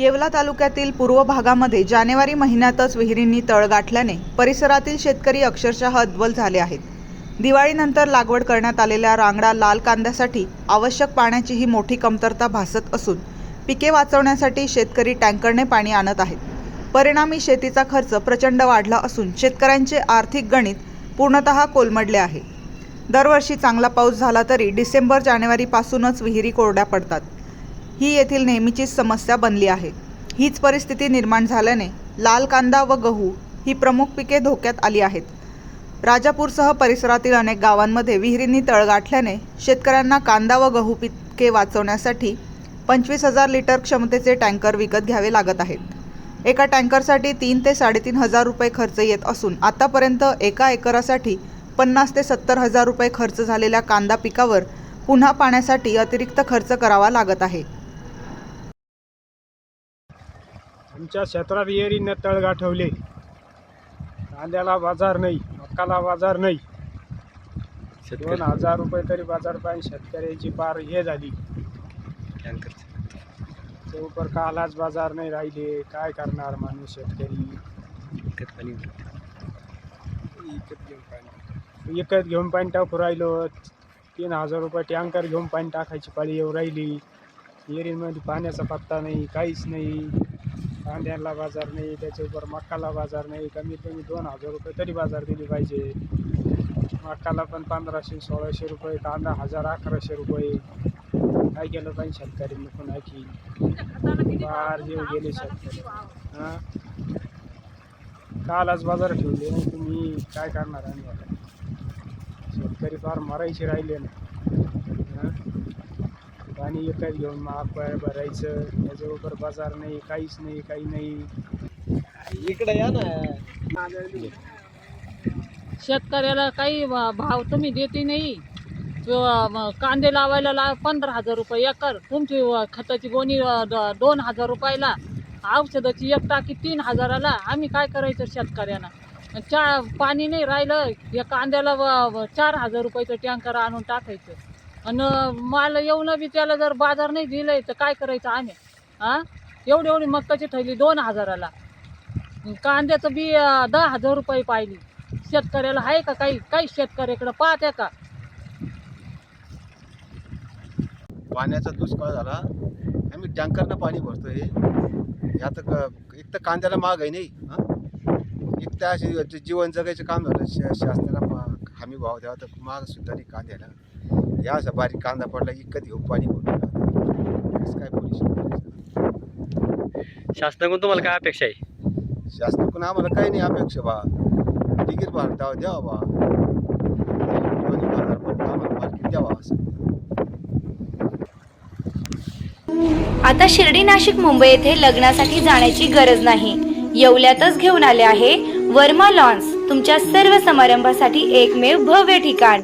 येवला तालुक्यातील पूर्व भागामध्ये जानेवारी महिन्यातच विहिरींनी तळ गाठल्याने परिसरातील शेतकरी अक्षरशः हतबल झाले आहेत। दिवाळीनंतर लागवड करण्यात आलेल्या रांगडा लाल कांद्यासाठी आवश्यक पाण्याची ही मोठी कमतरता भासत असून पिके वाचवण्यासाठी शेतकरी टँकरने पाणी आणत आहेत। परिणामी शेतीचा खर्च प्रचंड वाढला असून शेतकऱ्यांचे आर्थिक गणित पूर्णतः कोलमडले आहे। दरवर्षी चांगला पाऊस झाला तरी डिसेंबर जानेवारी पासूनच विहिरी कोरड्या पडतात। ही येथील नेहमीचीच समस्या बनली आहे। हीच परिस्थिती निर्माण झाल्याने लाल कांदा व गहू ही प्रमुख पिके धोक्यात आली आहेत। राजापूरसह परिसरातील अनेक गावांमध्ये विहिरींनी तळ गाठल्याने शेतकऱ्यांना कांदा व गहू पिके वाचवण्यासाठी 25,000 लिटर क्षमतेचे टँकर विकत घ्यावे लागत आहेत। एका टँकरसाठी 3 ते 3.5 हजार रुपये खर्च येत असून आतापर्यंत एका एकरासाठी 50 ते 70 हजार रुपये खर्च झालेल्या कांदा पिकावर पुन्हा पाण्यासाठी अतिरिक्त खर्च करावा लागत आहे। आमच्या क्षेत्रात विहिरींना तळ गाठवले, कांद्याला बाजार नाही, मक्काला बाजार नाही। 2,000 रुपये तरी बाजार पाहिजे। शेतकऱ्याची पार हे झाली, उपर कालाच बाजार नाही राहिले। काय करणार माणूस शेतकरी? विकत घेऊन पाणी टाकू राहिलो। 3,000 रुपये टँकर घेऊन पाणी टाकायची पाळी येऊ राहिली। विहिरींमध्ये पाण्याचा पत्ता नाही, काहीच नाही। कांद्याला बाजार नाही, त्याच्यावर मक्काला बाजार नाही। कमीत कमी 2,000 रुपये तरी बाजार दिली पाहिजे। मक्काला पण 1,500-1,600 रुपये, कांदा 1,000-1,100 रुपये। काय केलं पाहिजे शेतकऱ्यांनी? पण आणखी फार जीव गेले शेतकरी। हां, कालच बाजार ठेवले, तुम्ही काय करणार? आणि आता शेतकरी फार मरायचे राहिले ना। पाणी विकत घेऊन महाग भरायचं, त्याच्यावर बाजार नाही, काहीच नाही, काही नाही। इकडे या ना। शेतकऱ्याला काही भाव तुम्ही देते नाही। कांदे लावायला 15,000 रुपये एकर, तुमची खताची गोणी 2,000 रुपयाला, औषधाची एक टाकी 3,000ला। आम्ही काय करायचं शेतकऱ्यांना? पाणी नाही राहिलं, या कांद्याला 4,000 रुपयाचं टँकर आणून टाकायचं आणि माल येऊन बी त्याला जर बाजार नाही दिलंय तर काय करायचं आम्ही? हां, एवढी मक्काची थैली 2,000ला, कांद्याचं बी 10,000 रुपये पाहिली। शेतकऱ्याला आहे का काही शेतकऱ्याकडे पाहत्या का? पाण्याचा दुष्काळ झाला, आम्ही टँकरनं पाणी भरतोय। यात एक तर कांद्याला महाग आहे नाही, एक तर असे जीवन जगायचं काम झालं। शासनाला हमी भाव द्यावा तर महाग सुद्धा नाही कांद्याला। या असा बारीक कांदा पडला इतकं घेऊन पाणी भरतो, कसं काय पोलिस? शासनाकडून तुम्हाला काय अपेक्षा आहे? शासनाकडून आम्हाला काही नाही अपेक्षा बा, तिकीट भरता द्यावा बा, 2,000 पण आम्हाला मार्केट द्यावा असं। आता शिर्डी, नाशिक, मुंबई येथे लग्नासाठी जाण्याची गरज नाही। येवल्यातच घेऊन आले आहे वर्मा लॉन्स, तुमच्या सर्व समारंभासाठी एकमेव भव्य ठिकाण।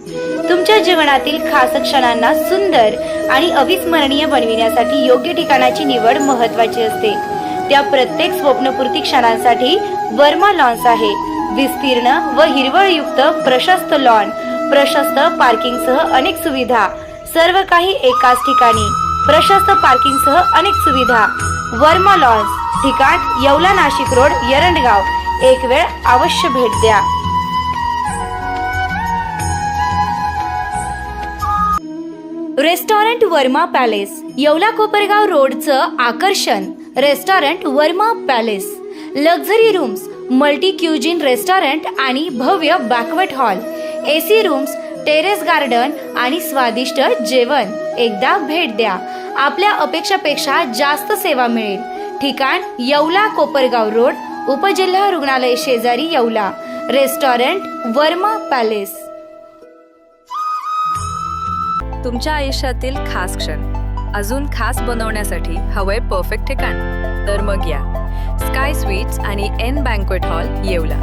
तुमच्या जीवनातील खास क्षणांना सुंदर आणि अविस्मरणीय बनविण्यासाठी योग्य ठिकाणाची निवड महत्त्वाची असते। त्या प्रत्येक स्वप्नपूर्ती क्षणांसाठी वर्मा लॉन्स आहे। विस्तीर्ण व हिरवळयुक्त प्रशस्त लॉन, प्रशस्त पार्किंगसह अनेक सुविधा, सर्व काही एकाच ठिकाणी। प्रशस्त पार्किंगसह अनेक सुविधा। वर्मा लॉन्स, ठिकाण येवला, नाशिक रोड, एरंडगाव। एक वेळ अवश्य भेट द्या। रेस्टॉरंट वर्मा पॅलेस, येवला कोपरगाव रोडचं आकर्षण। Restaurant Verma palace, luxury rooms, multi cuisine restaurant आणि भव्य banquet hall, AC rooms, terrace garden आणि स्वादिष्ट जेवण। एकदा भेट द्या, आपल्या अपेक्षापेक्षा जास्त सेवा मिळेल। ठिकाण येवला कोपरगाव रोड, उपजिल्हा रुग्णालय शेजारी, येवला। Restaurant Verma palace. तुमच्या आयुष्यातील खास क्षण अजून खास बनवण्यासाठी हवंय परफेक्ट ठिकाण? तर मग या स्काय स्वीट्स आणि एन बँक्वेट हॉल, येवला।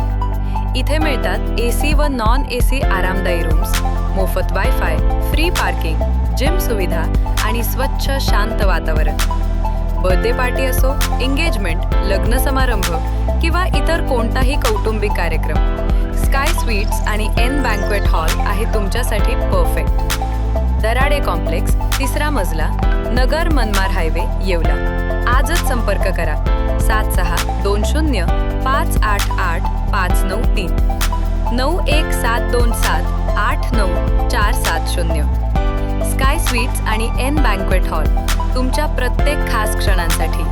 इथे मिळतात AC व नॉन AC आरामदायी रूम्स, मोफत वायफाय, फ्री पार्किंग, जिम सुविधा आणि स्वच्छ शांत वातावरण। बर्थडे पार्टी असो, एंगेजमेंट, लग्न समारंभ किंवा इतर कोणताही कौटुंबिक कार्यक्रम, स्काय स्वीट्स आणि एन बँक्वेट हॉल आहे तुमच्यासाठी परफेक्ट। दराडे कॉम्प्लेक्स, 3रा मजला, नगर मनमाड हायवे, येवला। आजच संपर्क करा 7620588593 9172789470. स्काय स्वीट्स आणि एन बँक्वेट हॉल तुमच्या प्रत्येक खास क्षणांसाठी.